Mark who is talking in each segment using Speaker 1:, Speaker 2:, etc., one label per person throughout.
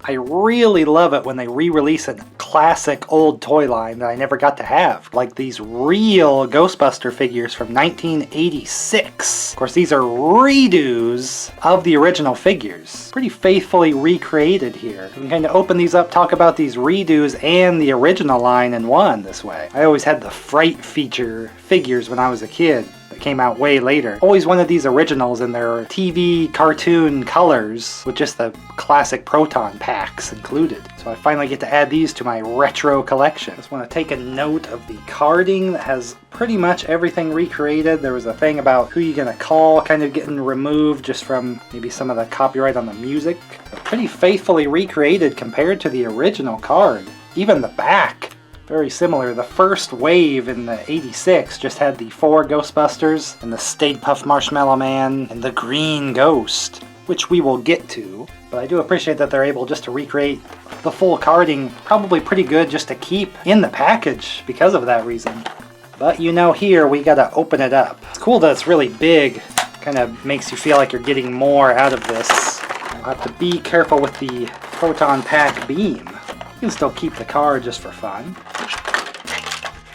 Speaker 1: I really love it when they re-release a classic old toy line that I never got to have, like these real Ghostbuster figures from 1986. Of course, these are redos of the original figures. Pretty faithfully recreated here. We can kind of open these up, talk about these redos and the original line in one this way. I always had the Fright feature figures when I was a kid. That came out way later. Always wanted these originals in their TV cartoon colors with just the classic Proton packs included. So I finally get to add these to my retro collection. Just want to take a note of the carding that has pretty much everything recreated. There was a thing about who you're gonna call kind of getting removed just from maybe some of the copyright on the music. But pretty faithfully recreated compared to the original card. Even the back. Very similar. The first wave in the 86 just had the 4 Ghostbusters and the Stay Puft Marshmallow Man and the Green Ghost, which we will get to. But I do appreciate that they're able just to recreate the full carding. Probably pretty good just to keep in the package because of that reason. But you know, here we gotta open it up. It's cool that it's really big. Kind of makes you feel like you're getting more out of this. You'll have to be careful with the Proton Pack beam. You can still keep the card just for fun.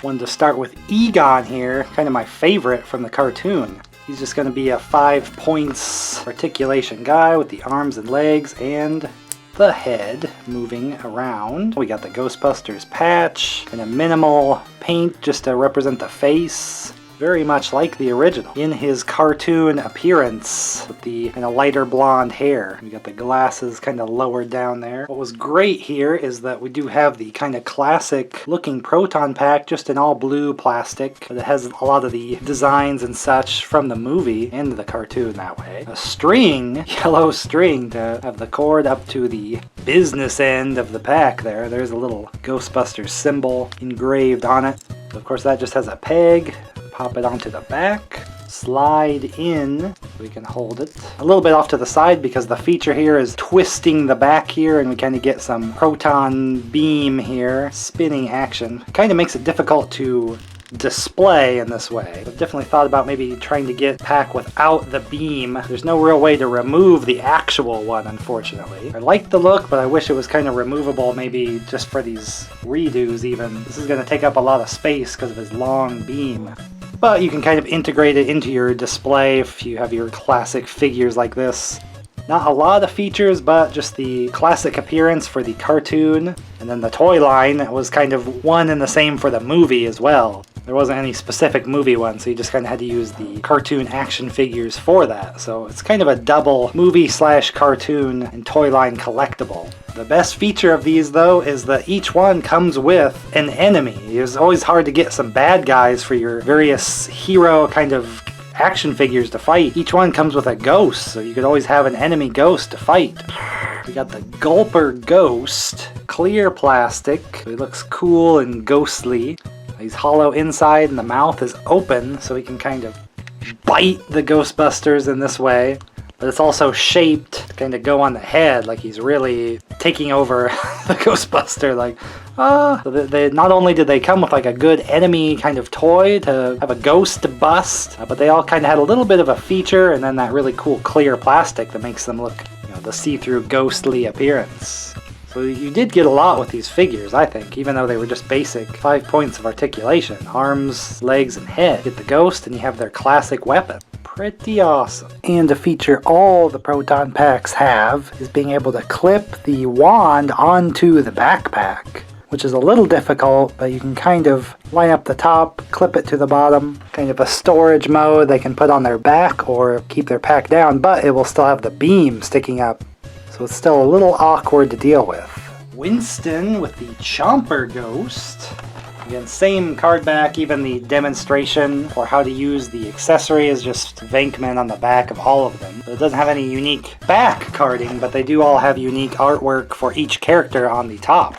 Speaker 1: Wanted to start with Egon here, kind of my favorite from the cartoon. He's just going to be a 5 points articulation guy with the arms and legs and the head moving around. We got the Ghostbusters patch and a minimal paint just to represent the face. Very much like the original in his cartoon appearance with the kind of lighter blonde hair. We got the glasses kind of lowered down there. What was great here is that we do have the kind of classic looking Proton Pack just in all blue plastic, but it has a lot of the designs and such from the movie and the cartoon that way. A string, yellow string to have the cord up to the business end of the pack there. There's a little Ghostbusters symbol engraved on it. Of course that just has a peg. Pop it onto the back, slide in, we can hold it a little bit off to the side because the feature here is twisting the back here and we kind of get some proton beam here, spinning action. Kind of makes it difficult to display in this way. I've definitely thought about maybe trying to get pack without the beam. There's no real way to remove the actual one, unfortunately. I like the look, but I wish it was kind of removable maybe just for these redos even. This is going to take up a lot of space because of his long beam. But you can kind of integrate it into your display if you have your classic figures like this. Not a lot of features, but just the classic appearance for the cartoon. And then the toy line that was kind of one and the same for the movie as well. There wasn't any specific movie one, so you just kind of had to use the cartoon action figures for that. So it's kind of a double movie/cartoon and toy line collectible. The best feature of these, though, is that each one comes with an enemy. It's always hard to get some bad guys for your various hero kind of action figures to fight. Each one comes with a ghost, so you could always have an enemy ghost to fight. We got the Gulper Ghost, clear plastic. He looks cool and ghostly. He's hollow inside and the mouth is open, so he can kind of bite the Ghostbusters in this way. But it's also shaped to kind of go on the head, like he's really taking over the Ghostbuster. Like, so they not only did they come with like a good enemy kind of toy to have a ghost to bust, but they all kind of had a little bit of a feature, and then that really cool clear plastic that makes them look, you know, the see-through ghostly appearance. So you did get a lot with these figures, I think, even though they were just basic 5 points of articulation. Arms, legs, and head. Get the ghost and you have their classic weapon. Pretty awesome. And a feature all the Proton Packs have is being able to clip the wand onto the backpack, which is a little difficult, but you can kind of line up the top, clip it to the bottom, kind of a storage mode they can put on their back or keep their pack down, but it will still have the beam sticking up. So it's still a little awkward to deal with. Winston with the Chomper Ghost. Again, same card back, even the demonstration for how to use the accessory is just Venkman on the back of all of them. So it doesn't have any unique back carding, but they do all have unique artwork for each character on the top.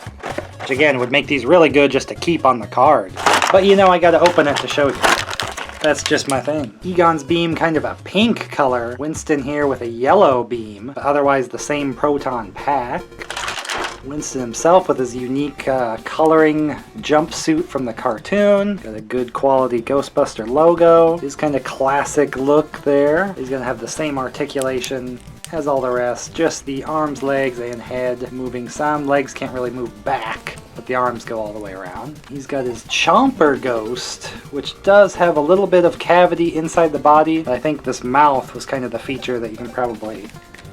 Speaker 1: Which again, would make these really good just to keep on the card. But you know, I gotta open it to show you. That's just my thing. Egon's beam kind of a pink color. Winston here with a yellow beam, but otherwise the same Proton Pack. Winston himself with his unique coloring jumpsuit from the cartoon. Got a good quality Ghostbuster logo. His kind of classic look there. He's gonna have the same articulation As all the rest, just the arms, legs, and head moving some. Legs can't really move back, but the arms go all the way around. He's got his Chomper ghost, which does have a little bit of cavity inside the body. I think this mouth was kind of the feature that you can probably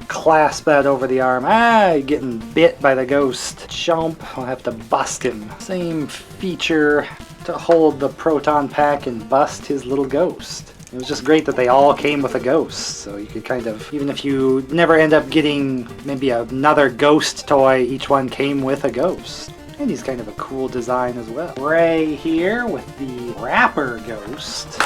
Speaker 1: clasp that over the arm. You're getting bit by the ghost. Chomp, I'll have to bust him. Same feature to hold the proton pack and bust his little ghost. It was just great that they all came with a ghost, so you could kind of, even if you never end up getting maybe another ghost toy, each one came with a ghost. And he's kind of a cool design as well. Ray here with the Rapper ghost.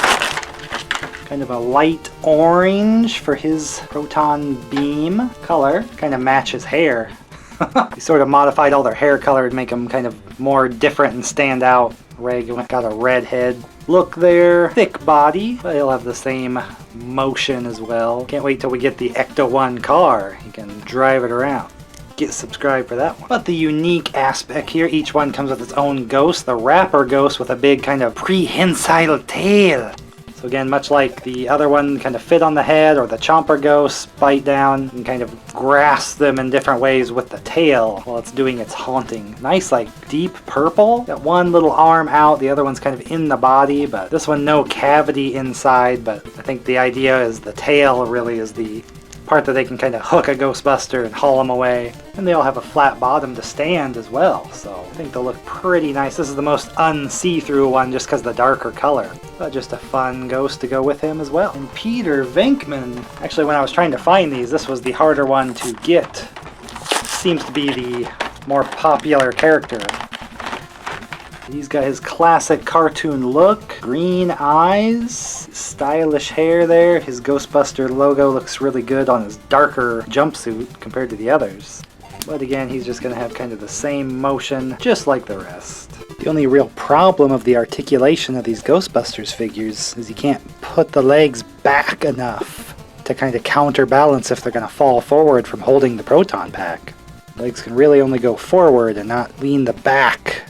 Speaker 1: Kind of a light orange for his proton beam color. Kind of match his hair. They sort of modified all their hair color to make them kind of more different and stand out. Ray got a red head look there. Thick body, but he'll have the same motion as well. Can't wait till we get the Ecto-1 car. You can drive it around. Get subscribed for that one. But the unique aspect here, each one comes with its own ghost. The Rapper ghost with a big kind of prehensile tail. So again, much like the other one, kind of fit on the head, or the Chomper ghosts bite down and kind of grasp them in different ways with the tail while it's doing its haunting. Nice, like deep purple. Got one little arm out, the other one's kind of in the body, but this one no cavity inside. But I think the idea is the tail really is the part that they can kind of hook a Ghostbuster and haul them away. And they all have a flat bottom to stand as well, so I think they'll look pretty nice. This is the most un-see-through one just because of the darker color. But just a fun ghost to go with him as well. And Peter Venkman, actually when I was trying to find these, this was the harder one to get. Seems to be the more popular character. He's got his classic cartoon look, green eyes, stylish hair there. His Ghostbuster logo looks really good on his darker jumpsuit compared to the others. But again, he's just going to have kind of the same motion, just like the rest. The only real problem of the articulation of these Ghostbusters figures is you can't put the legs back enough to kind of counterbalance if they're going to fall forward from holding the proton pack. Legs can really only go forward and not lean the back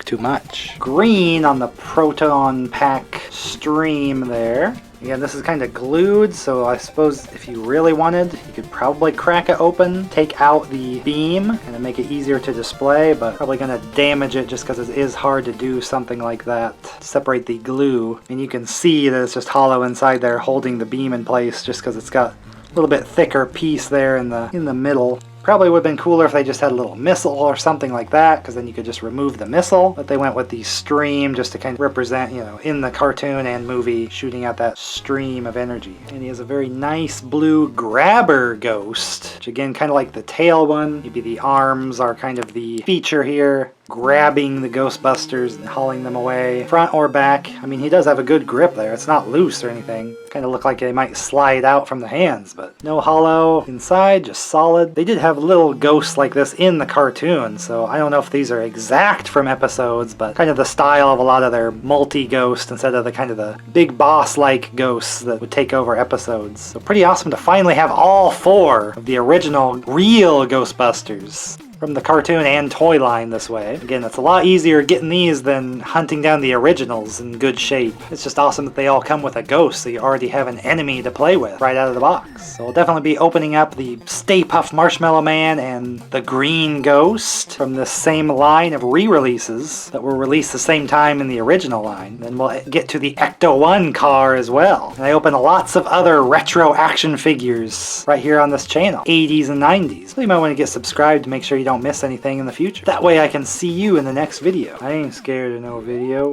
Speaker 1: too much. Green on the proton pack stream there. Again, this is kind of glued, so I suppose if you really wanted, you could probably crack it open, take out the beam, and make it easier to display, but probably going to damage it just because it is hard to do something like that. Separate the glue, and you can see that it's just hollow inside there holding the beam in place just because it's got a little bit thicker piece there in the middle. Probably would have been cooler if they just had a little missile or something like that, because then you could just remove the missile. But they went with the stream just to kind of represent, you know, in the cartoon and movie, shooting out that stream of energy. And he has a very nice blue grabber ghost, which again, kind of like the tail one. Maybe the arms are kind of the feature here, grabbing the Ghostbusters and hauling them away, front or back. I mean, he does have a good grip there. It's not loose or anything. Kind of look like they might slide out from the hands, but no hollow inside, just solid. They did have little ghosts like this in the cartoon, so I don't know if these are exact from episodes, but kind of the style of a lot of their multi-ghosts instead of the kind of the big boss-like ghosts that would take over episodes. So pretty awesome to finally have all four of the original real Ghostbusters from the cartoon and toy line this way. Again, it's a lot easier getting these than hunting down the originals in good shape. It's just awesome that they all come with a ghost, so you already have an enemy to play with right out of the box. So we'll definitely be opening up the Stay Puft Marshmallow Man and the Green Ghost from the same line of re-releases that were released the same time in the original line. Then we'll get to the Ecto-1 car as well. And I open lots of other retro action figures right here on this channel, 80s and 90s. So you might want to get subscribed to make sure you don't miss anything in the future. That way I can see you in the next video. I ain't scared of no video.